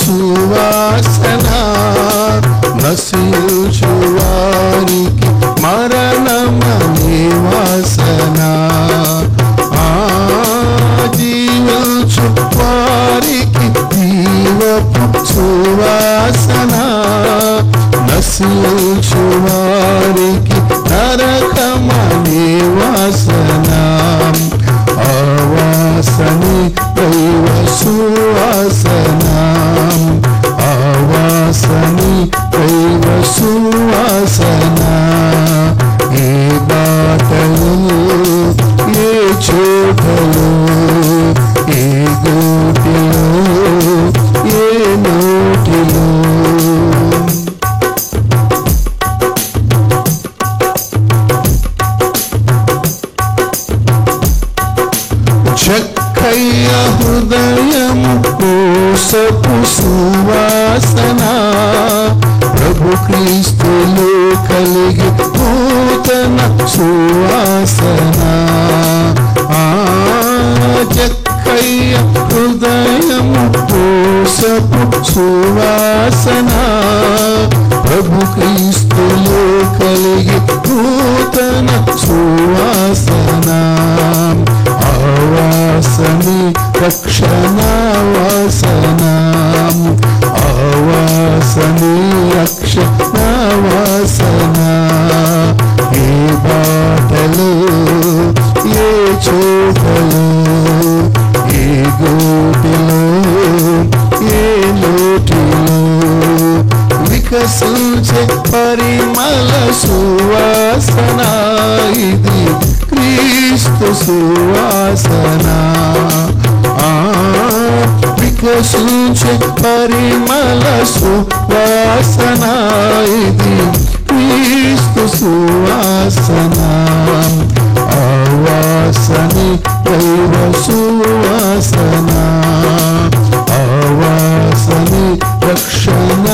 సువాసన, నశించు వారికి మరణమనే వాసన, జీవించు వారికి జీవపు సువాసన, నశించు వారికి నరకమనే వాసన, ఆవాసని దైవ సువాసన, ఆవాసని దైవ సువాసన, ఏ బాటలో ఏ చోటలో ఏ గోటిలో ఏ నోటిలో చక్కయ్య హృదయము మోసపు సువాసన, ప్రభు క్రీస్తులో కలిగి నూతన సువాసన, చక్కయ్య హృదయము మోసపు సువాసన, ప్రభు క్రీస్తులో కలిగి నూతన సువాసన, ఆవాసని రక్షణ వాసన, ఆవాసని రక్షణ వాసన, ఏ బాటలో ఏ చోటలో ఏ గోటిలో ఏ లోటిలో వికసించే పరిమళ సువాసన, ఇది క్రీస్తు సువాసన, వికసించే పరిమళ సువాసన, ఇది క్రీస్తు సువాసన, ఆవాసని దైవ సువాసన, ఆవాసని రక్షణ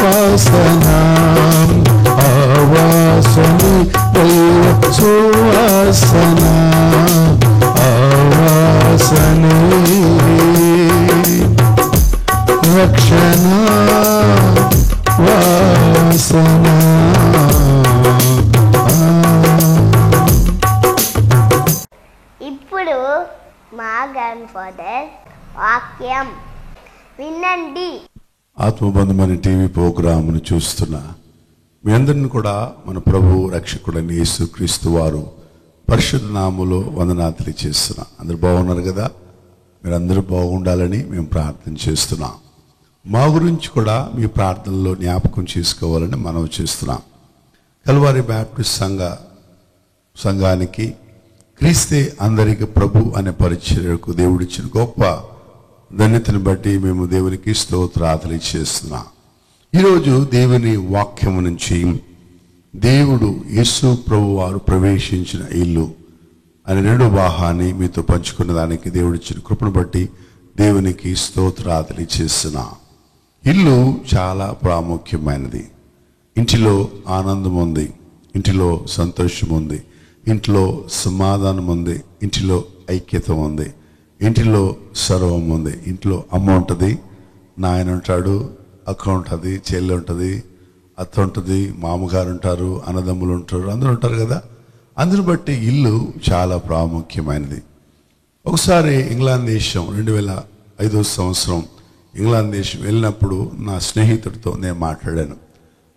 వాసన, ఆవాసని దైవ సువాసన, ఆవాసని రక్షణ వాసన. ఇప్పుడు మా గ్రాండ్ ఫాదర్ వాక్యం వినండి. ఆత్మబంధమని టీవీ ప్రోగ్రామును చూస్తున్న మీ అందరిని కూడా మన ప్రభు రక్షకుడైన యేసుక్రీస్తు వారు పరిశుద్ధ నామములో వందనాలు తెలియజేస్తున్నా. అందరూ బాగున్నారు కదా? మీరందరూ బాగుండాలని మేము ప్రార్థన చేస్తున్నాం. మా గురించి కూడా మీ ప్రార్థనలో జ్ఞాపకం చేసుకోవాలని మనవి చేస్తున్నాం. కల్వారి బ్యాప్టిస్ట్ సంఘానికి క్రీస్తే అందరికి ప్రభు అనే పరిచర్యకు దేవుడిచ్చిన గొప్ప ధన్యతను బట్టి మేము దేవునికి స్తోత్రాలు చేస్తున్నాం. ఈరోజు దేవుని వాక్యము నుంచి దేవుడు యేసు ప్రభు వారు ప్రవేశించిన ఇల్లు అనే 2 భాగాన్ని మీతో పంచుకున్న దానికి దేవుడిచ్చిన కృపను బట్టి దేవునికి స్తోత్రాలు చేస్తున్నాం. ఇల్లు చాలా ప్రాముఖ్యమైనది. ఇంటిలో ఆనందం ఉంది, ఇంటిలో సంతోషం ఉంది, ఇంట్లో సమాధానం ఉంది, ఇంటిలో ఐక్యత ఉంది, ఇంటిలో సర్వం ఉంది. ఇంట్లో అమ్మ ఉంటుంది, నాయన ఉంటాడు, అక్క ఉంటుంది, చెల్లి ఉంటుంది, అత్త ఉంటుంది, మామగారు ఉంటారు, అన్నదమ్ములు ఉంటారు, అందరూ ఉంటారు కదా. అందును బట్టి ఇల్లు చాలా ప్రాముఖ్యమైనది. ఒకసారి ఇంగ్లాండ్ దేశం 2005 సంవత్సరం ఇంగ్లాండ్ దేశం వెళ్ళినప్పుడు నా స్నేహితుడితో నేను మాట్లాడాను.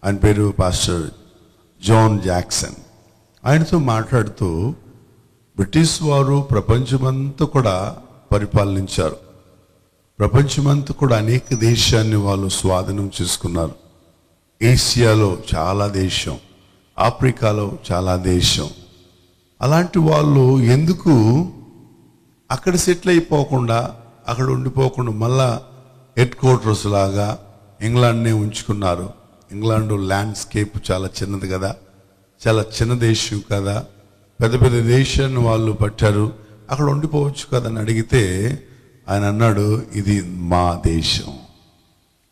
ఆయన పేరు పాస్టర్ జాన్ జాక్సన్. ఆయనతో మాట్లాడుతూ బ్రిటిష్ వారు ప్రపంచమంతా కూడా పరిపాలించారు. ప్రపంచమంతా కూడా అనేక దేశాన్ని వాళ్ళు స్వాధీనం చేసుకున్నారు. ఏషియాలో చాలా దేశం, ఆఫ్రికాలో చాలా దేశం. అలాంటి వాళ్ళు ఎందుకు అక్కడ సెటిల్ అయిపోకుండా, అక్కడ ఉండిపోకుండా మళ్ళా హెడ్ క్వార్టర్స్ లాగా ఇంగ్లాండ్నే ఉంచుకున్నారు. ఇంగ్లాండ్ ల్యాండ్స్కేప్ చాలా చిన్నది కదా, చాలా చిన్న దేశం కదా, పెద్ద పెద్ద దేశాన్ని వాళ్ళు పట్టారు, అక్కడ ఉండిపోవచ్చు కదా అని అడిగితే ఆయన అన్నాడు, ఇది మా దేశం,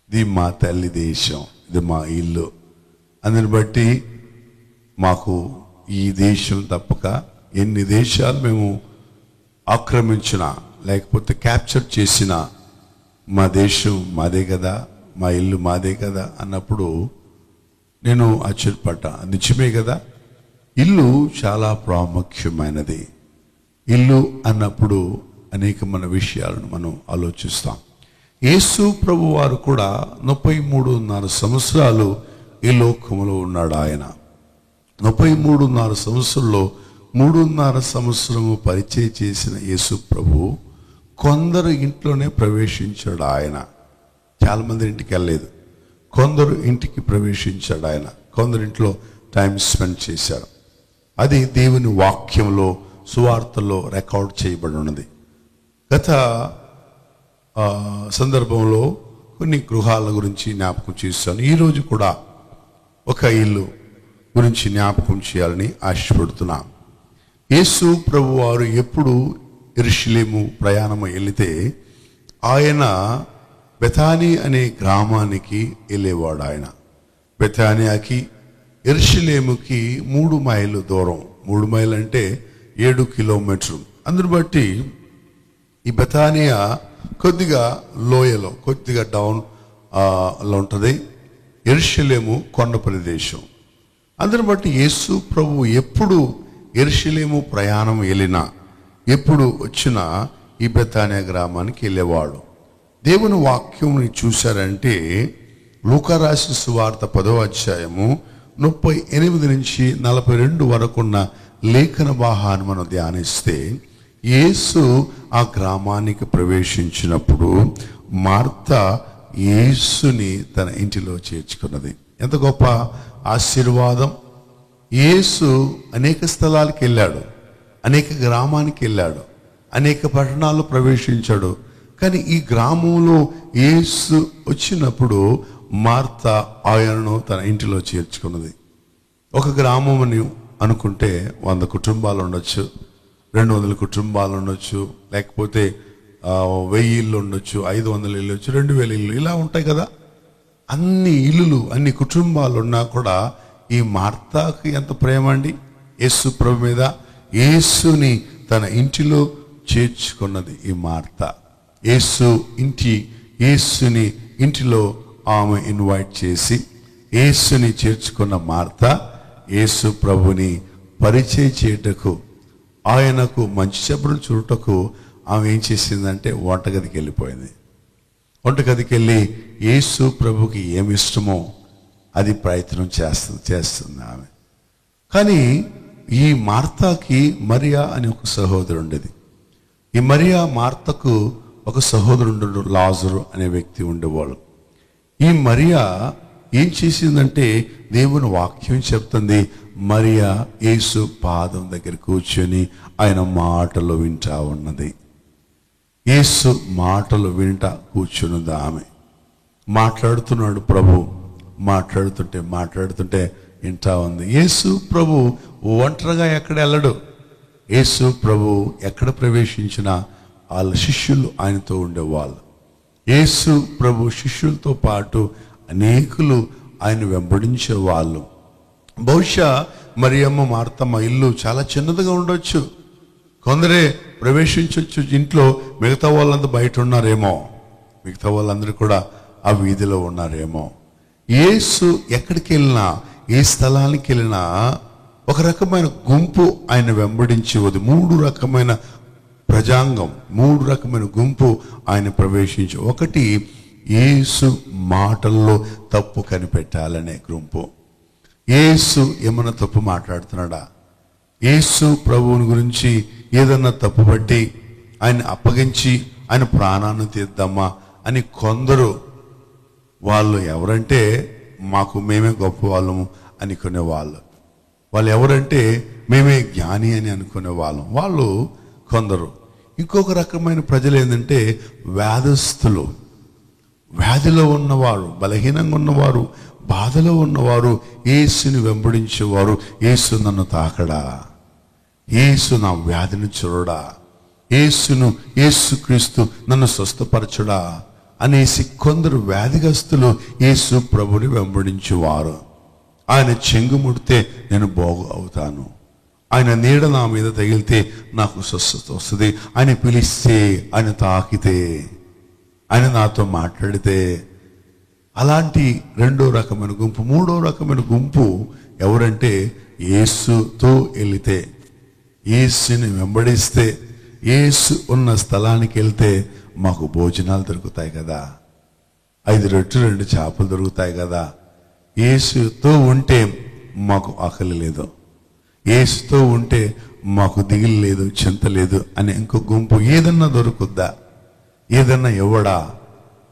ఇది మా తల్లి దేశం, ఇది మా ఇల్లు. అందుని బట్టి మాకు ఈ దేశం తప్పక ఎన్ని దేశాలు మేము ఆక్రమించినా లేకపోతే క్యాప్చర్ చేసినా మా దేశం మాదే కదా, మా ఇల్లు మాదే కదా అన్నప్పుడు నేను ఆశ్చర్యపడ్డా. నిజమే కదా, ఇల్లు చాలా ప్రాముఖ్యమైనది. ఇల్లు అన్నప్పుడు అనేకమైన విషయాలను మనం ఆలోచిస్తాం. యేసు ప్రభు వారు కూడా 33.5 సంవత్సరాలు ఈ లోకములో ఉన్నాడు. ఆయన 33.5 సంవత్సరంలో 3.5 సంవత్సరము పరిచయం చేసిన యేసు ప్రభు కొందరు ఇంట్లోనే ప్రవేశించాడు. ఆయన చాలా మంది ఇంటికి వెళ్ళలేదు. కొందరు ఇంటికి ప్రవేశించాడు. ఆయన కొందరు ఇంట్లో టైం స్పెండ్ చేశాడు. అది దేవుని వాక్యంలో, సువార్తల్లో రికార్డ్ చేయబడి ఉన్నది. గత సందర్భంలో కొన్ని గృహాల గురించి జ్ఞాపకం చేశాను. ఈరోజు కూడా ఒక ఇల్లు గురించి జ్ఞాపకం చేయాలని ఆశపడుతున్నాం. యేసు ప్రభు వారు ఎప్పుడు యెరూషలేము ప్రయాణం వెళితే ఆయన బెతానీ అనే గ్రామానికి వెళ్ళేవాడు. ఆయన బెతానియాకి యెరూషలేముకి 3 మైళ్ళు దూరం. 3 మైళ్ళు అంటే 7 కిలోమీటర్లు. అందుని బట్టి ఈ బెతానియా కొద్దిగా లోయలో, కొద్దిగా డౌన్ లో ఉంటుంది. యెరూషలేము కొండ ప్రదేశం. అందుని బట్టి యేసు ప్రభు ఎప్పుడు యెరూషలేము ప్రయాణం వెళ్ళినా, ఎప్పుడు వచ్చినా ఈ బెతానియా గ్రామానికి వెళ్ళేవాడు. దేవుని వాక్యంని చూశారంటే లూకా రాసిన సువార్త 10వ అధ్యాయము 38 నుంచి 42 వరకున్న లేఖన భాగాన్ని మనం ధ్యానిస్తే, యేసు ఆ గ్రామానికి ప్రవేశించినప్పుడు మార్త యేసుని తన ఇంటిలో చేర్చుకున్నది. ఎంత గొప్ప ఆశీర్వాదం! యేసు అనేక స్థలాలకు వెళ్ళాడు, అనేక గ్రామానికి వెళ్ళాడు, అనేక పట్టణాల్లో ప్రవేశించాడు. కానీ ఈ గ్రామంలో యేసు వచ్చినప్పుడు మార్త ఆయనను తన ఇంటిలో చేర్చుకున్నది. ఒక గ్రామం అని అనుకుంటే 100 కుటుంబాలు ఉండొచ్చు, 200 కుటుంబాలు ఉండొచ్చు, లేకపోతే 1000 ఇళ్ళు ఉండొచ్చు, 500 ఇళ్ళు, 2000 ఇళ్ళు, ఇలా ఉంటాయి కదా. అన్ని ఇల్లులు, అన్ని కుటుంబాలు ఉన్నా కూడా ఈ మార్తాకు ఎంత ప్రేమ అండి యేసు ప్రభు మీద. యేసుని తన ఇంటిలో చేర్చుకున్నది ఈ మార్త. యేసుని ఇంటిలో ఆమె ఇన్వైట్ చేసి యేసుని చేర్చుకున్న మార్త యేసు ప్రభుని పరిచయం చేయుటకు, ఆయనకు మంచి చెప్పులు చూడటకు ఆమె ఏం చేసిందంటే వంటగదికి వెళ్ళిపోయింది. వంటగదికి వెళ్ళి యేసు ప్రభుకి ఏమి ఇష్టమో అది ప్రయత్నం చేస్తుంది ఆమె. కానీ ఈ మార్తాకి మరియా అని ఒక సహోదరు ఉండేది. ఈ మరియా మార్తకు ఒక సహోదరుడు లాజరు అనే వ్యక్తి ఉండేవాడు. ఈ మరియా ఏం చేసిందంటే దేవుని వాక్యం చెప్తుంది, మరియా యేసు పాదం దగ్గర కూర్చొని ఆయన మాటలు వింటా ఉన్నది. యేసు మాటలు వింటా కూర్చున్నది ఆమె. మాట్లాడుతున్నాడు ప్రభు, మాట్లాడుతుంటే వింటా ఉంది. యేసు ప్రభు ఒంటరిగా ఎక్కడ వెళ్ళడు. యేసు ప్రభు ఎక్కడ ప్రవేశించినా వాళ్ళ శిష్యులు ఆయనతో ఉండేవాళ్ళు. యేసు ప్రభు శిష్యులతో పాటు అనేకులు ఆయన వెంబడించే వాళ్ళు. బహుశా మరియమ్మ మార్తమ్మ ఇల్లు చాలా చిన్నదిగా ఉండొచ్చు, కొందరే ప్రవేశించవచ్చు ఇంట్లో, మిగతా వాళ్ళందరూ బయట ఉన్నారేమో, మిగతా వాళ్ళందరూ కూడా ఆ వీధిలో ఉన్నారేమో. యేసు ఎక్కడికి వెళ్ళినా, ఏ స్థలానికి వెళ్ళినా ఒక రకమైన గుంపు ఆయన వెంబడించి 3 రకమైన ప్రజాంగం, 3 రకమైన గుంపు ఆయన ప్రవేశించి, ఒకటి యేసు మాటల్లో తప్పు కనిపెట్టాలనే గుంపు. యేసు ఏమన్నా తప్పు మాట్లాడుతున్నాడా, యేసు ప్రభువుని గురించి ఏదన్నా తప్పు పట్టి ఆయన అప్పగించి ఆయన ప్రాణాన్ని తీద్దామా అని కొందరు, వాళ్ళు ఎవరంటే మేమే గొప్ప వాళ్ళము అనుకునే వాళ్ళు ఎవరంటే మేమే జ్ఞాని అని అనుకునే వాళ్ళు కొందరు. ఇంకొక రకమైన ప్రజలు ఏంటంటే వ్యాధస్తులు, వ్యాధిలో ఉన్నవారు, బలహీనంగా ఉన్నవారు, బాధలో ఉన్నవారు, యేసుని వెంబడించేవారు. యేసు నన్ను తాకడా, యేసు నా వ్యాధిని చూడడా, యేసుక్రీస్తు నన్ను స్వస్థపరచడా అనేసి కొందరు వ్యాధిగస్తులు యేసు ప్రభుని వెంబడించేవారు. ఆయన చెంగు ముడితే నేను బాగు అవుతాను, ఆయన నీడ నా మీద తగిలితే నాకు స్వస్థత వస్తుంది, ఆయన పిలిస్తే, ఆయన తాకితే ఆయన నాతో మాట్లాడితే, అలాంటి రెండో రకమైన గుంపు, మూడో రకమైన గుంపు ఎవరంటే, యేసుతో వెళితే, యేసుని వెంబడిస్తే, యేసు ఉన్న స్థలానికి వెళ్తే మాకు భోజనాలు దొరుకుతాయి కదా, 5 రొట్టెలు 2 చేపలు దొరుకుతాయి కదా, యేసుతో ఉంటే మాకు ఆకలి లేదు, యేసుతో ఉంటే మాకు దిగులు లేదు, చింత లేదు అనే ఇంకో గుంపు. ఏదన్నా దొరుకుద్దా, ఏదన్నా ఇవ్వడా,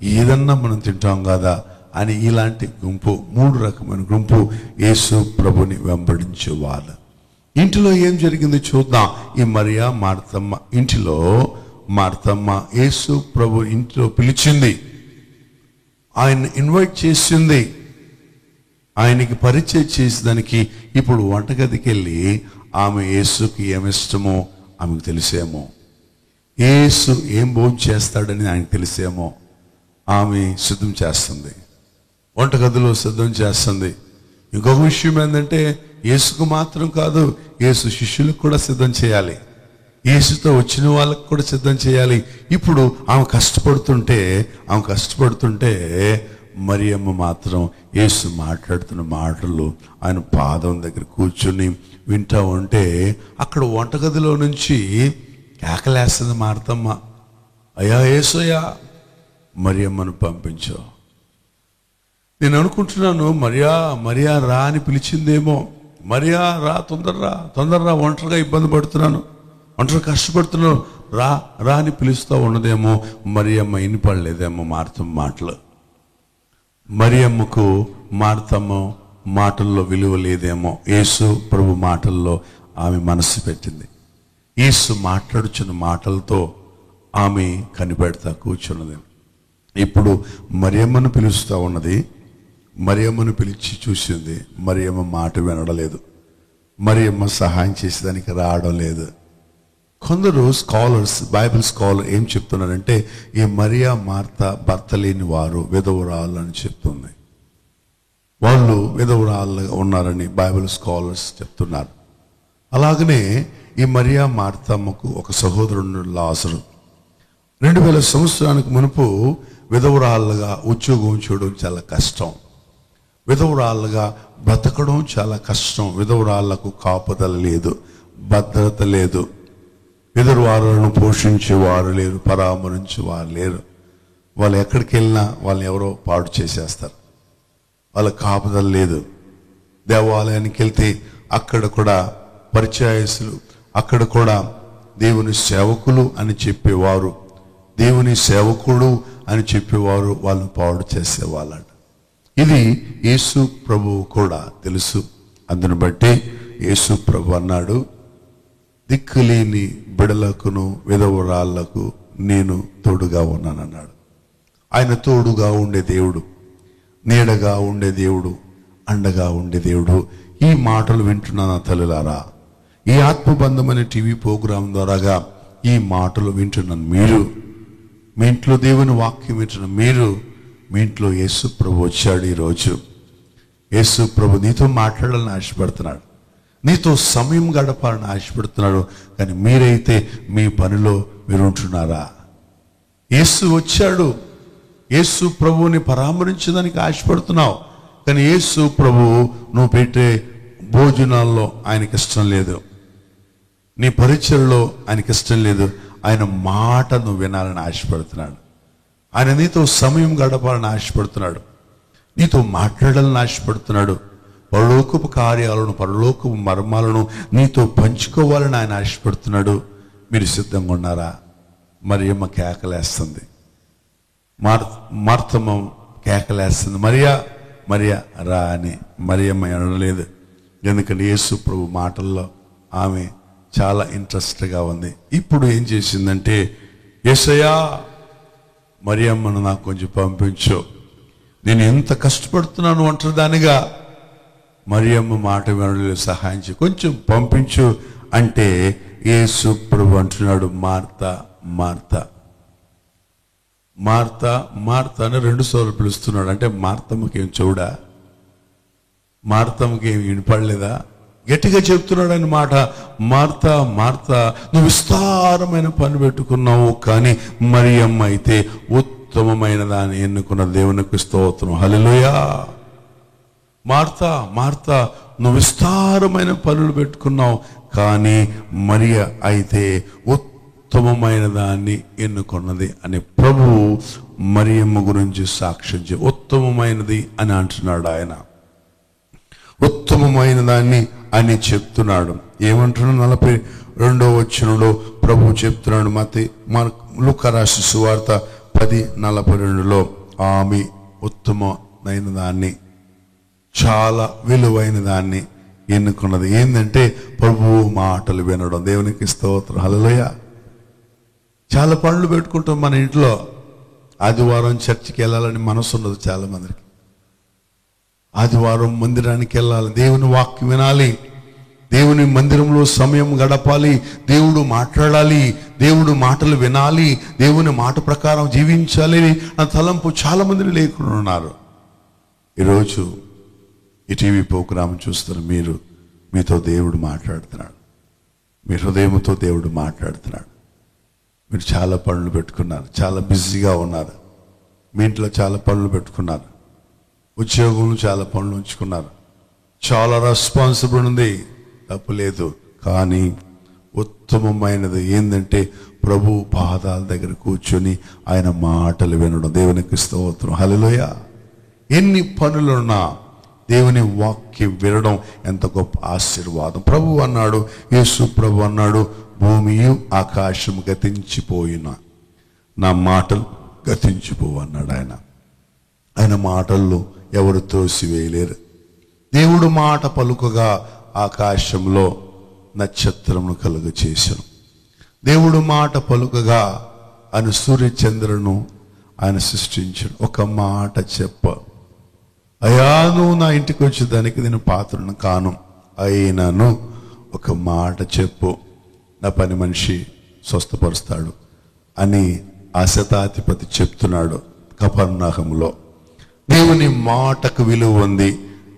ఏదన్నా మనం తింటాం కదా అని ఇలాంటి గుంపు, 3 రకమైన గుంపు యేసు ప్రభుని వెంబడించే వాళ్ళు. ఇంటిలో ఏం జరిగింది చూద్దాం. ఈ మరియా మార్తమ్మ ఇంటిలో, మార్తమ్మ యేసు ప్రభు ఇంటిలో పిలిచింది, ఆయన ఇన్వైట్ చేసింది, ఆయనకి పరిచయం చేసేదానికి. ఇప్పుడు వంటగదికి వెళ్ళి ఆమె యేసుకి ఏమిష్టమో ఆమెకు తెలిసేమో, యేసు ఏం భోజనం చేస్తాడని ఆయనకు తెలిసేమో, ఆమె సిద్ధం చేస్తుంది, వంటగదిలో సిద్ధం చేస్తుంది. ఇంకొక విషయం ఏంటంటే, యేసుకు మాత్రం కాదు, యేసు శిష్యులకు కూడా సిద్ధం చేయాలి, యేసుతో వచ్చిన వాళ్ళకు కూడా సిద్ధం చేయాలి. ఇప్పుడు ఆమె కష్టపడుతుంటే మరియమ్మ మాత్రం యేసు మాట్లాడుతున్న మాటలు ఆయన పాదం దగ్గర కూర్చుని వింటా ఉంటే, అక్కడ వంటగదిలో నుంచి కేకలేస్తుంది మార్తమ్మ, అయ్యా యేసయ్యా, మరియమ్మను పంపించు. నేను అనుకుంటున్నాను, మరియా రా అని పిలిచిందేమో, మరియా రా, తొందరరా, ఒంటరిగా ఇబ్బంది పడుతున్నాను, ఒంటరి కష్టపడుతున్నాను, రా అని పిలుస్తూ ఉన్నదేమో. మరియమ్మ వినపడలేదేమో మార్తమ్మ మాటలు. మరియమ్మకు మార్తమ్మ మాటల్లో విలువ లేదేమో, యేసు ప్రభు మాటల్లో ఆమె మనసు పెట్టింది. యేసు మాట్లాడుచున్న మాటలతో ఆమె కనిపెడతా కూర్చున్నది. ఇప్పుడు మరియమ్మను పిలుస్తూ ఉన్నది, మరియమ్మను పిలిచి చూసింది, మరియమ్మ మాట వినడలేదు, మరియమ్మ సహాయం చేసేదానికి రావడం లేదు. కొందరు స్కాలర్స్, బైబిల్ స్కాలర్ ఏం చెప్తున్నారంటే, ఈ మరియా మార్త భర్త లేని వారు విధవరాలు అని చెప్తుంది. వాళ్ళు విధవరాలుగా ఉన్నారని బైబిల్ స్కాలర్స్ చెప్తున్నారు. అలాగనే ఈ మరియా మార్తమ్మకు ఒక సహోదరుడు లాజరు. 2000 సంవత్సరానికి మునుపు విధవరాలుగా ఉద్యోగం చేయడం చాలా కష్టం, విధవరాలుగా బ్రతకడం చాలా కష్టం. విధవరాళ్లకు కాపుదల లేదు, భద్రత లేదు, విధవరాలను పోషించేవారు లేరు, పరామరించేవారు లేరు. వాళ్ళు ఎక్కడికి వెళ్ళినా వాళ్ళని ఎవరో పాడు చేసేస్తారు, వాళ్ళకి కాపుదల లేదు. దేవాలయానికి వెళ్తే అక్కడ కూడా పరిచయస్తులు, అక్కడ కూడా దేవుని సేవకులు అని చెప్పేవారు, దేవుని సేవకుడు అని చెప్పేవారు వాళ్ళని పాడు చేసేవాళ్ళ. ఇది యేసు ప్రభువు కూడా తెలుసు. అందుని బట్టి యేసు ప్రభు అన్నాడు, దిక్కులేని బిడలకును విధవరాళ్లకు నేను తోడుగా ఉన్నానన్నాడు. ఆయన తోడుగా ఉండే దేవుడు, నీడగా ఉండే దేవుడు, అండగా ఉండే దేవుడు. ఈ మాటలు వింటున్న తల్లులారా, ఈ ఆత్మబంధం అనే టీవీ ప్రోగ్రాం ద్వారాగా ఈ మాటలు వింటున్న మీరు, మీ ఇంట్లో దేవుని వాక్యం వింటున్న మీరు, మీ ఇంట్లో యేసు ప్రభు వచ్చాడు. ఈరోజు యేసు ప్రభు నీతో మాట్లాడాలని ఆశపడుతున్నాడు, నీతో సమయం గడపాలని ఆశపడుతున్నాడు. కానీ మీరైతే మీ పనిలో మీరు ఉంటున్నారా? యేసు వచ్చాడు, యేసు ప్రభువుని పరామరించడానికి ఆశపడుతున్నావు, కానీ యేసు ప్రభువు నువ్వు పెట్టే భోజనాల్లో ఆయనకి ఇష్టం లేదు, నీ పరిచయలో ఆయనకి ఇష్టం లేదు. ఆయన మాట నువ్వు వినాలని ఆశపడుతున్నాడు, ఆయన నీతో సమయం గడపాలని ఆశపడుతున్నాడు, నీతో మాట్లాడాలని ఆశపడుతున్నాడు. పరలోకపు కార్యాలను, పరలోకపు మర్మాలను నీతో పంచుకోవాలని ఆయన ఆశపడుతున్నాడు. మీరు సిద్ధంగా ఉన్నారా? మరియమ్మ కేకలేస్తుంది, మార్తమ్మ కేకలేస్తుంది, మరియా రా అని. మరియమ్మ అనలేదు, ఎందుకంటే యేసు ప్రభు మాటల్లో ఆమె చాలా ఇంట్రెస్ట్గా ఉంది. ఇప్పుడు ఏం చేసిందంటే, యేసయ్యా, మరియమ్మను నాకు కొంచెం పంపించు, నేను ఎంత కష్టపడుతున్నాను ఒంటరిదానిగా, మరియమ్మ మాట వినలేదు, సహాయం చేయి, కొంచెం పంపించు అంటే యేసు ప్రభు అంటున్నాడు, మార్తా మార్తా మార్తా మార్తా అని 2 సార్లు పిలుస్తున్నాడు. అంటే మార్తమ్మకి ఏం చూడా, మార్తమ్మకి ఏమి వినపడలేదా? గట్టిగా చెప్తున్నాడు ఆయన మాట, మార్తా మార్తా, నువ్వు విస్తారమైన పని పెట్టుకున్నావు, కానీ మరియమ్మ అయితే ఉత్తమమైన దాన్ని ఎన్నుకున్న దేవునికి స్తోత్రం. హల్లెలూయా. మార్తా నువ్వు విస్తారమైన పనులు పెట్టుకున్నావు, కానీ మరియ అయితే ఉత్తమమైన దాన్ని ఎన్నుకున్నది అని ప్రభువు మరియమ్మ గురించి సాక్ష్యం ఉత్తమమైనది అని అంటున్నాడు. ఆయన ఉత్తమమైన దాన్ని అని చెప్తున్నాడు. ఏమంటున్నాడు? 42వ వచనంలో ప్రభువు చెప్తున్నాడు. లూకా రాసిన సువార్త 10:42లో ఆమె ఉత్తమమైన దాన్ని, చాలా విలువైన దాన్ని ఎన్నుకున్నది. ఏంటంటే ప్రభువు మాటలు వినడం. దేవునికి స్తోత్రం. హల్లెలూయా. చాలా పనులు పెట్టుకుంటాం మన ఇంట్లో. ఆదివారం చర్చికి వెళ్ళాలని మనసు ఉండదు చాలా మందికి. ఆదివారం మందిరానికి వెళ్ళాలి, దేవుని వాక్యం వినాలి, దేవుని మందిరంలో సమయం గడపాలి, దేవుడు మాట్లాడాలి, దేవుడు మాటలు వినాలి, దేవుని మాట ప్రకారం జీవించాలి నా తలంపు చాలా మందిని లేకుండా ఉన్నారు. ఈరోజు ఈ టీవీ ప్రోగ్రాం చూస్తున్న మీరు, మీతో దేవుడు మాట్లాడుతున్నాడు, మీ హృదయంతో దేవుడు మాట్లాడుతున్నాడు. మీరు చాలా పనులు పెట్టుకున్నారు, చాలా బిజీగా ఉన్నారు, మీ ఇంట్లో చాలా పనులు పెట్టుకున్నారు, ఉద్యోగంలో చాలా పనులు ఉంచుకున్నారు, చాలా రెస్పాన్సిబుల్ ఉంది, తప్పులేదు. కానీ ఉత్తమమైనది ఏంటంటే ప్రభు పాదాల దగ్గర కూర్చొని ఆయన మాటలు వినడం. దేవునికి స్తోత్రం. హల్లెలూయా. ఎన్ని పనులున్నా దేవుని వాక్యం వినడం ఎంత గొప్ప ఆశీర్వాదం. ప్రభు అన్నాడు, యేసు ప్రభు అన్నాడు, భూమియు ఆకాశం గతించిపోయిన నా మాటలు గతించిపోవు అన్నాడు. ఆయన మాటల్లో ఎవరు తోసివేయలేరు. దేవుడు మాట పలుకగా ఆకాశంలో నక్షత్రమును కలుగ చేశాను. దేవుడు మాట పలుకగా ఆయన సూర్యచంద్రులను ఆయన సృష్టించాడు. ఒక మాట చెప్ప, అయ్యా నువ్వు నా ఇంటికి వచ్చేదానికి నేను పాత్రను కాను, అయినను ఒక మాట చెప్పు, నా పని మనిషి స్వస్థపరుస్తాడు అని ఆ శతాధిపతి చెప్తున్నాడు కపర్నహములో. దేవుని మాటకు విలువ ఉంది,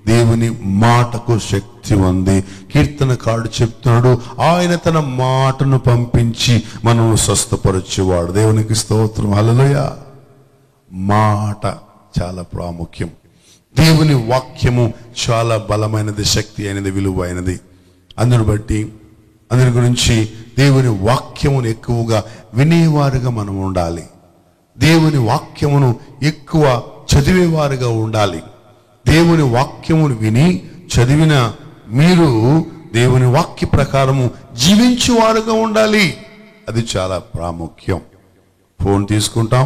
దేవుని మాటకు శక్తి ఉంది. కీర్తనకారుడు చెప్తున్నాడు, ఆయన తన మాటను పంపించి మనల్ని స్వస్థపరచేవాడు. దేవునికి స్తోత్రం. హల్లెలూయా. మాట చాలా ప్రాముఖ్యం. దేవుని వాక్యము చాలా బలమైనది, శక్తి అయినది, విలువైనది. అందరి గురించి దేవుని వాక్యమును ఎక్కువగా వినేవారుగా మనం ఉండాలి. దేవుని వాక్యమును ఎక్కువ చదివేవారుగా ఉండాలి. దేవుని వాక్యమును విని చదివిన మీరు దేవుని వాక్య ప్రకారము జీవించేవారుగా ఉండాలి. అది చాలా ప్రాముఖ్యం. ఫోన్ తీసుకుంటాం,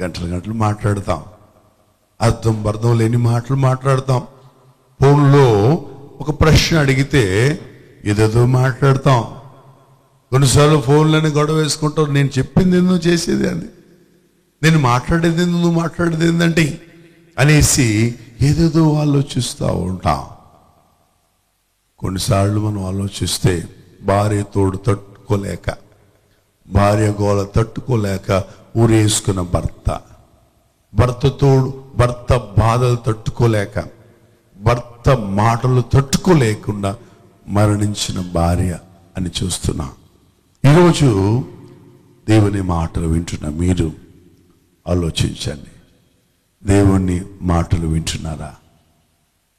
గంటలు మాట్లాడతాం, అర్థం లేని మాటలు మాట్లాడతాం. ఫోన్లో ఒక ప్రశ్న అడిగితే ఏదేదో మాట్లాడతాం. కొన్నిసార్లు ఫోన్లోనే గొడవ వేసుకుంటాం. నేను చెప్పింది ఎందుకు, చేసేది అది, నేను మాట్లాడేది ఎందుకు, నువ్వు మాట్లాడేది ఏంటంటే అనేసి ఏదేదో ఆలోచిస్తూ ఉంటాం. కొన్నిసార్లు మనం ఆలోచిస్తే భార్య తోడు తట్టుకోలేక, భార్య గోల తట్టుకోలేక ఊరేసుకున్న భర్త బాధలు తట్టుకోలేక, భర్త మాటలు తట్టుకోలేకుండా మరణించిన భార్య అని చూస్తున్నా. ఈరోజు దేవుని మాటలు వింటున్న మీరు ఆలోచించండి, దేవుని మాటలు వింటున్నారా?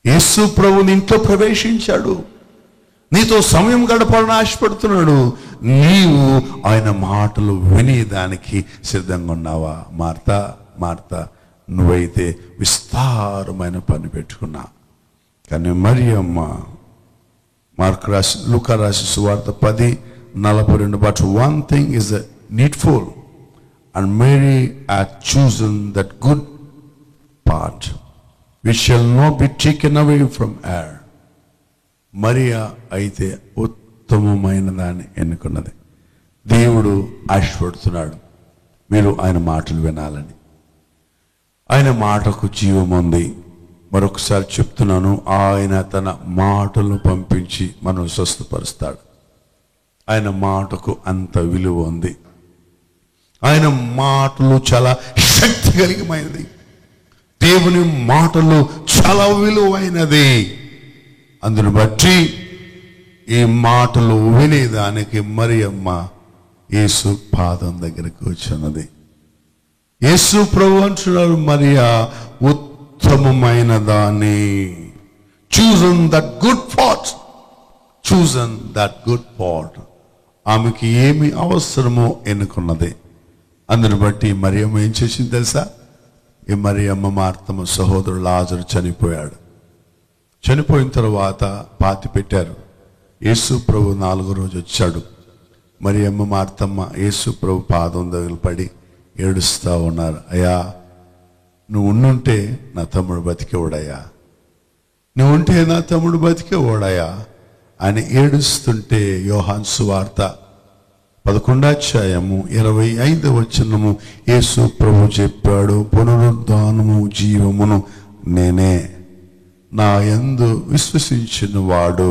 యేసు ప్రభు నీ ఇంట్లో ప్రవేశించాడు, నీతో సమయం గడపాలని ఆశపడుతున్నాడు. నీవు ఆయన మాటలు వినేదానికి సిద్ధంగా ఉన్నావా? మార్తా నువ్వైతే విస్తారమైన పని పెట్టుకున్నా. కానీ మరియమ్మ, లూకా రాసిన సువార్త 10:42, but one thing is needful, and Mary hath chosen that good part which shall not be taken away from her. Mariya అయితే ఉత్తమమైన దాన్ని ఎన్నుకున్నది. దేవుడు ఆశపడుతున్నాడు మీరు ఆయన మాటలు వినాలని. ఆయన మాటకు జీవం ఉంది. మరొకసారి చెప్తున్నాను, ఆయన తన మాటలను పంపించి మనం స్వస్థపరుస్తాడు. ఆయన మాటకు అంత విలువ ఉంది. ఆయన మాటలు చాలా శక్తి కలిగినది. దేవుని మాటలు చాలా విలువైనది. అందును బట్టి ఈ మాటలు వినేదానికి మరియమ్మ యేసు పాదం దగ్గరికి వచ్చినది. యేసు ప్రభు అంటున్నారు, మరియా ఉత్తమమైన దాన్ని, chosen that good part, chosen that good part. ఆమెకి ఏమి అవసరమో ఎన్నుకున్నది. అందుని బట్టి మరియమ్మ ఏం చేసింది తెలుసా? ఈ మరియమ్మ మార్తమ్మ సహోదరుడు లాజరు చనిపోయాడు. చనిపోయిన తర్వాత పాతి పెట్టారు. యేసు ప్రభు 4వ రోజు వచ్చాడు. మరియమ్మ మార్తమ్మ యేసు ప్రభు పాదం దగ్గర పడి ఏడుస్తూ ఉన్నారు. అయ్యా, నువ్వు ఉండుంటే నా తమ్ముడు బతికేవాడయ్యా, నువ్వు ఉంటే నా తమ్ముడు బతికేవాడయ్యా అని ఏడుస్తుంటే యోహాను సువార్త 11వ అధ్యాయము 25వ వచనము యేసు ప్రభు చెప్పాడు, పునరుద్ధానము జీవమును నేనే, నా యందు విశ్వసించిన వాడు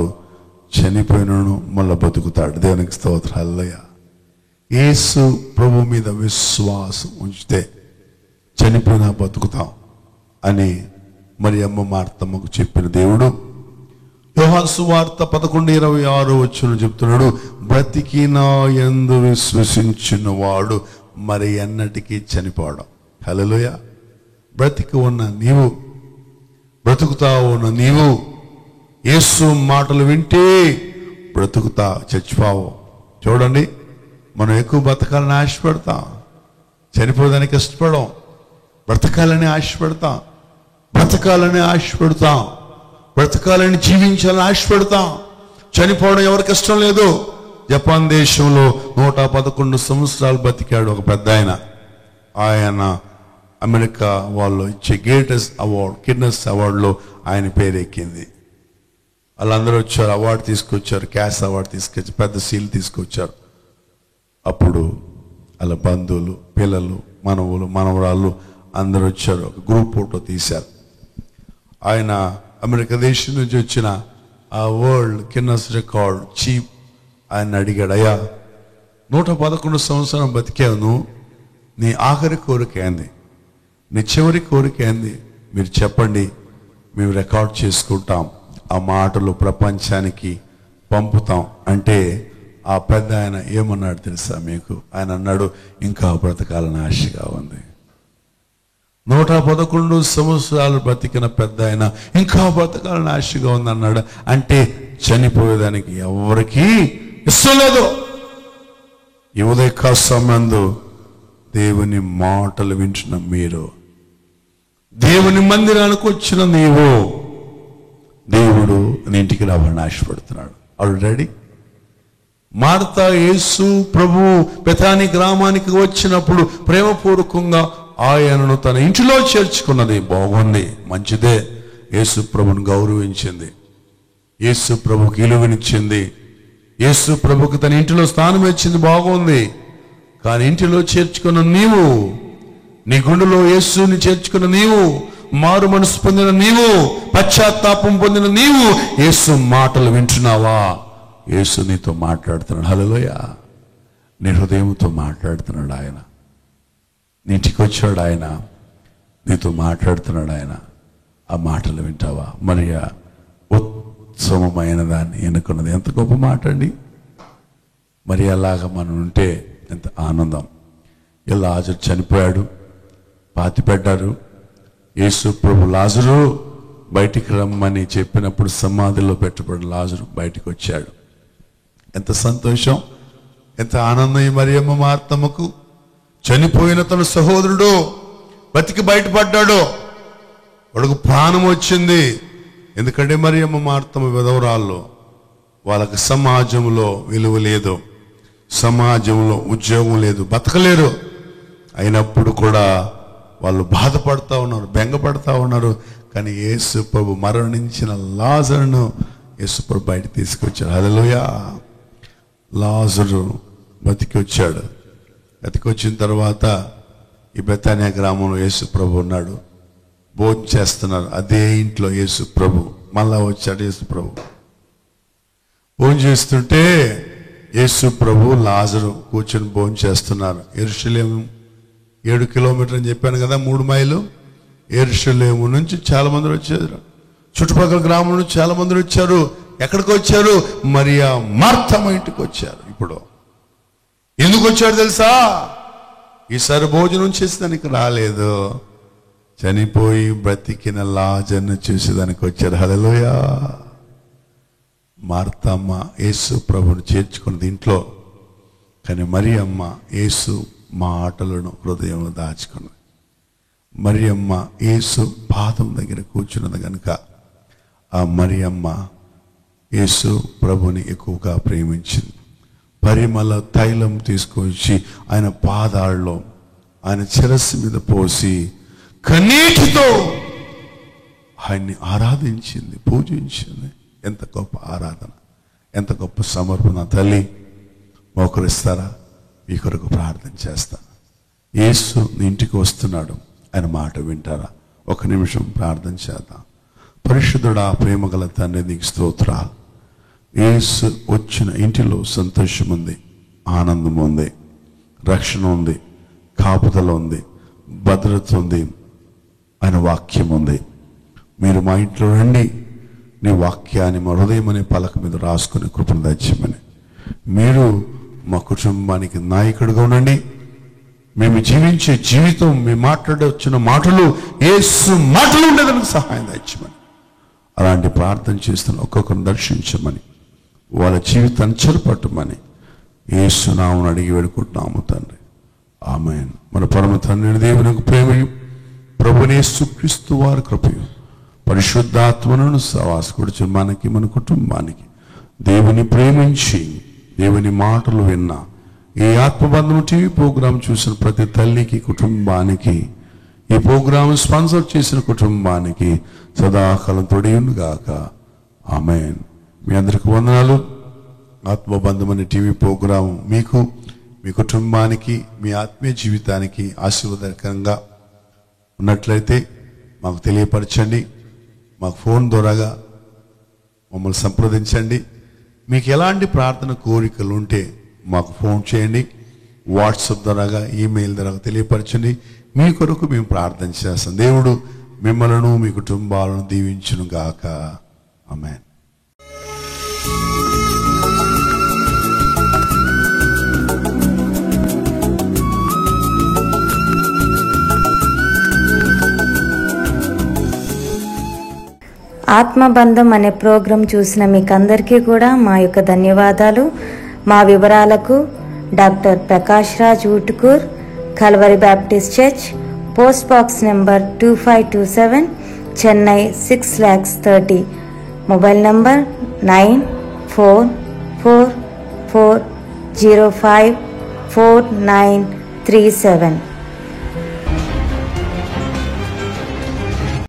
చనిపోయినను మళ్ళా బతుకుతాడు. దేవునికి స్తోత్రం. హల్లెలూయా. యేసు ప్రభు మీద విశ్వాసం ఉంచితే చనిపోయినా బతుకుతాం అని మరియమ్మ మార్తమ్మకు చెప్పిన దేవుడు యోహాను సువార్త 11:26 వచనం చెప్తున్నాడు, బ్రతికి నా యందు విశ్వసించిన వాడు మరి ఎన్నటికీ చనిపోవడం. హల్లెలూయా. బ్రతికి ఉన్న నీవు, బ్రతుకుతా ఉన్న నీవు యేసు మాటలు వింటే బ్రతుకుతా, చచ్చిపోవు. చూడండి, మనం ఎక్కువ బ్రతకాలని ఆశపడతాం, చనిపోదానికి ఇష్టపడం. బ్రతకాలని ఆశపడతాం, బ్రతకాలని ఆశపడతాం, బ్రతకాలని జీవించాలని ఆశపడతాం. చనిపోవడం ఎవరికి ఇష్టం లేదు. జపాన్ దేశంలో 111 సంవత్సరాలు బతికాడు ఒక పెద్ద ఆయన. ఆయన అమెరికా వాళ్ళు ఇచ్చే గ్రేటెస్ట్ అవార్డ్, గిన్నెస్ అవార్డులో ఆయన పేరు ఎక్కింది. వాళ్ళందరూ వచ్చారు, అవార్డు తీసుకొచ్చారు, క్యాష్ అవార్డు తీసుకొచ్చి పెద్ద సీల్ తీసుకొచ్చారు. అప్పుడు వాళ్ళ బంధువులు, పిల్లలు, మనవులు, మనవరాళ్ళు అందరూ వచ్చారు. ఒక గ్రూప్ ఫోటో తీశారు. ఆయన అమెరికా దేశం నుంచి వచ్చిన ఆ వరల్డ్ గిన్నెస్ రికార్డ్ చీఫ్ ఆయన అడిగాడు, అయ్యా 111 సంవత్సరం బతికాను, నీ ఆఖరి కోరిక ఏంది, నీ చివరి కోరిక ఏంది, మీరు చెప్పండి, మేము రికార్డ్ చేసుకుంటాం, ఆ మాటలు ప్రపంచానికి పంపుతాం అంటే ఆ పెద్ద ఆయన ఏమన్నాడు తెలుసా మీకు? ఆయన అన్నాడు, ఇంకా బ్రతకాలని ఆశగా ఉంది. 111 సంవత్సరాలు బ్రతికిన పెద్ద ఆయన ఇంకా బ్రతకాలని ఆశగా ఉంది అన్నాడు. అంటే చనిపోయేదానికి ఎవరికి ఇష్టం లేదు. ఈ ఉదయకాల సమయంలో దేవుని మాటలు వింటున్న మీరు, దేవుని మందిరానికి వచ్చిన నీవు, దేవుడు నీ ఇంటికి రావాలని ఆశపడుతున్నాడు. ఆల్రెడీ మార్తా యేసు ప్రభు బెతానీ గ్రామానికి వచ్చినప్పుడు ప్రేమపూర్వకంగా ఆయనను తన ఇంటిలో చేర్చుకున్నది. బాగుంది, మంచిదే. యేసు ప్రభుని గౌరవించింది, యేసు ప్రభుకి విలువనిచ్చింది, యేసు ప్రభుకి తన ఇంటిలో స్థానం ఇచ్చింది, బాగుంది. కానీ ఇంటిలో చేర్చుకున్న నీవు, నీ గుండెలో యేసుని చేర్చుకున్న నీవు, మారు మనసు పొందిన నీవు, పశ్చాత్తాపం పొందిన నీవు యేసు మాటలు వింటున్నావా? యేసు నీతో మాట్లాడుతున్నాడు. హల్లెలూయా. నీ హృదయంతో మాట్లాడుతున్నాడు ఆయన. నీ ఇంటికి వచ్చాడు ఆయన, నీతో మాట్లాడుతున్నాడు ఆయన. ఆ మాటలు వింటావా? మరి ఉత్తమమైన దాన్ని ఎన్నుకున్నది ఎంత గొప్ప మాట అండి. మరి అలాగా మనం ఉంటే ఎంత ఆనందం. ఇలా లాజరు చనిపోయాడు, పాతి పెట్టారు. యేసు ప్రభు లాజరు బయటికి రమ్మని చెప్పినప్పుడు సమాధిలో పెట్టబడిన లాజరు బయటికి వచ్చాడు. ఎంత సంతోషం, ఎంత ఆనందం ఈ మరియమ్మ మార్తమ్మకు. చనిపోయిన తన సహోదరుడు బతికి బయటపడ్డాడు, వాడికి ప్రాణం వచ్చింది. ఎందుకంటే మరియమ్మ మార్తమ్మ విధవరాళ్ళు, వాళ్ళకి సమాజంలో విలువ లేదు, సమాజంలో ఉద్యోగం లేదు, బతకలేరు. అయినప్పుడు కూడా వాళ్ళు బాధపడతా ఉన్నారు, బెంగపడతా ఉన్నారు. కానీ యేసు ప్రభు మరణించిన లాజరును యేసు ప్రభు బయట తీసుకొచ్చాడు. హల్లెలూయా. లాజరు బతికి వచ్చాడు. బతికి వచ్చిన తర్వాత ఈ బెతానియా గ్రామంలో యేసు ప్రభు ఉన్నాడు, భోజనం చేస్తున్నారు. అదే ఇంట్లో యేసు ప్రభు మళ్ళా వచ్చాడు. యేసు ప్రభు భోజనం చేస్తుంటే యేసు ప్రభు లాజరు కూర్చొని భోజనం చేస్తున్నారు. యెరూషలేము 7 కిలోమీటర్లు అని చెప్పాను కదా, 3 మైలు. యెరూషలేము నుంచి చాలా మంది వచ్చారు, చుట్టుపక్కల గ్రామం నుంచి చాలా మంది వచ్చారు. ఎక్కడికి వచ్చారు? మరియా మార్తమ్మ ఇంటికి వచ్చారు. ఇప్పుడు ఎందుకు వచ్చారు తెలుసా? ఈసారి భోజనం చేసేదానికి రాలేదు, చనిపోయి బ్రతికిన లాజర్ను చూసేదానికి వచ్చారు. హల్లెలూయా. మార్తమ్మ యేసు ప్రభుని చేర్చుకున్నది ఇంట్లో, కానీ మరియమ్మ యేసు మాటలను హృదయంలో దాచుకున్నది. మరియమ్మ యేసు పాదం దగ్గర కూర్చున్నది కనుక ఆ మరియమ్మ యేసు ప్రభుని ఎక్కువగా ప్రేమించింది. పరిమళ తైలం తీసుకొచ్చి ఆయన పాదాల్లో, ఆయన శిరస్సు మీద పోసి కన్నీటితో ఆయన్ని ఆరాధించింది, పూజించింది. ఎంత గొప్ప ఆరాధన, ఎంత గొప్ప సమర్పణ. తల్లి మోకరిస్తారా? మీ కొరకు ప్రార్థన చేస్తా. యేసు నీ ఇంటికి వస్తున్నాడు, ఆయన మాట వింటారా? ఒక నిమిషం ప్రార్థన చేద్దాం. పరిశుద్ధుడా, ప్రేమగల తండ్రి, నీకు స్తోత్రాలు. యేసు వచ్చిన ఇంటిలో సంతోషం ఉంది, ఆనందం ఉంది, రక్షణ ఉంది, కాపుదల ఉంది, భద్రత ఉంది, ఆయన వాక్యం ఉంది. మీరు మా ఇంట్లో రండి, నీ వాక్యాన్ని మా హృదయం అనే పలక మీద రాసుకుని కృపను దయచేయమని. మీరు మా కుటుంబానికి నాయకుడిగా ఉండండి. మేము జీవించే జీవితం, మేము మాట్లాడొచ్చిన మాటలు యేసు మాటలు ఉండేదానికి సహాయం దయచేయమని. అలాంటి ప్రార్థన చేస్తున్న ఒక్కొక్కరిని దర్శించమని, వాళ్ళ జీవితాన్ని చెరపట్టమని యేసు నామమున అడిగి వేడుకుంటున్నాము తండ్రి. ఆమేన్. మన పరమ తండ్రి దేవునికి ప్రేమయు ప్రభువైన యేసుక్రీస్తు వారి కృపయు పరిశుద్ధాత్మను సహవాసకుడిచి మనకి, మన కుటుంబానికి, దేవుని ప్రేమించి దేవుని మాటలు విన్న ఈ ఆత్మబంధం టీవీ ప్రోగ్రాం చూసిన ప్రతి తల్లికి, కుటుంబానికి, ఈ ప్రోగ్రాం స్పాన్సర్ చేసిన కుటుంబానికి సదాకాలం తోడేయునుగాక. ఆమేన్. మీ అందరికి వందనాలు. ఆత్మబంధం అనే టీవీ ప్రోగ్రాం మీకు, మీ కుటుంబానికి, మీ ఆత్మీయ జీవితానికి ఆశీర్వాదకరంగా ఉన్నట్లయితే మాకు తెలియపరచండి. మాకు ఫోన్ ద్వారాగా మమ్మల్ని సంప్రదించండి. మీకు ఎలాంటి ప్రార్థన కోరికలు ఉంటే మాకు ఫోన్ చేయండి, వాట్సాప్ ద్వారాగా, ఈమెయిల్ ద్వారా తెలియపరచండి. మీ కొరకు మేము ప్రార్థన చేస్తాం. దేవుడు మిమ్మలను, మీ కుటుంబాలను దీవించును గాక. ఆమేన్. ఆత్మబంధం అనే ప్రోగ్రాం చూసిన మీకందరికీ కూడా మా యొక్క ధన్యవాదాలు. మా వివరాలకు doctor Prakash Raj Utukur, Calvary Baptist Church, post box number 2527, Chennai 6,30,000. Mobile number 9444054937.